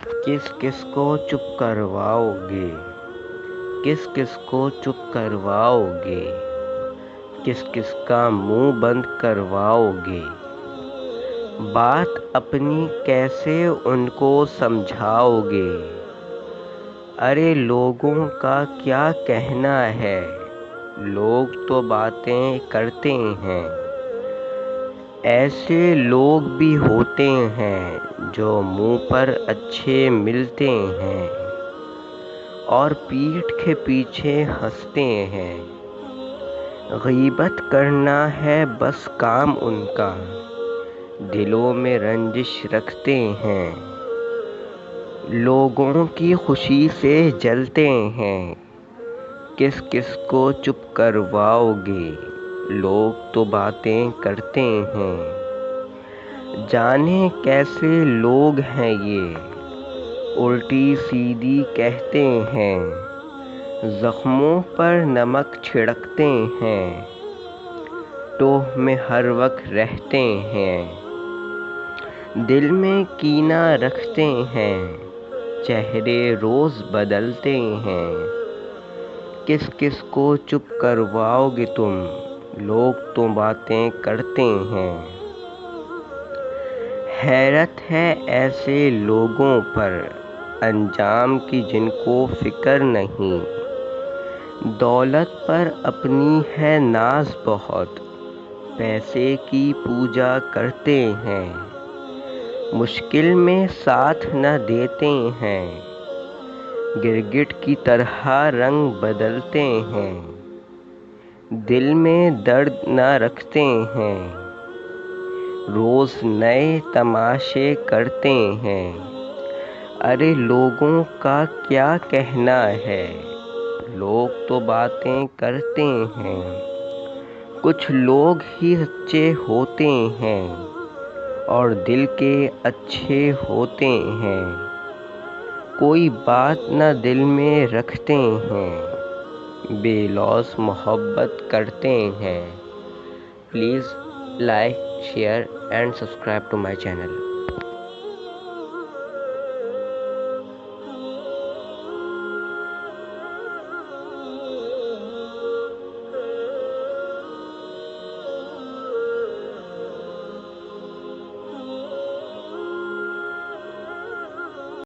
किस किस को चुप करवाओगे? किस किस को चुप करवाओगे? किस किस का मुंह बंद करवाओगे? बात अपनी कैसे उनको समझाओगे? अरे लोगों का क्या कहना है, लोग तो बातें करते हैं। ऐसे लोग भी होते हैं जो मुंह पर अच्छे मिलते हैं और पीठ के पीछे हंसते हैं। गीबत करना है बस काम उनका, दिलों में रंजिश रखते हैं। लोगों की खुशी से जलते हैं। किस किस को चुप करवाओगे? लोग तो बातें करते हैं। जाने कैसे लोग हैं ये, उल्टी सीधी कहते हैं। जख्मों पर नमक छिड़कते हैं, टोह में हर वक्त रहते हैं। दिल में कीना रखते हैं, चेहरे रोज बदलते हैं। किस किस को चुप करवाओगे तुम? लोग तो बातें करते हैं। हैरत है ऐसे लोगों पर, अंजाम की जिनको फिक्र नहीं। दौलत पर अपनी है नाज बहुत, पैसे की पूजा करते हैं। मुश्किल में साथ न देते हैं, गिरगिट की तरह रंग बदलते हैं। दिल में दर्द न रखते हैं, रोज नए तमाशे करते हैं। अरे लोगों का क्या कहना है, लोग तो बातें करते हैं। कुछ लोग ही सच्चे होते हैं और दिल के अच्छे होते हैं। कोई बात न दिल में रखते हैं, बेलौस मोहब्बत करते हैं। Please like, share and subscribe to my channel.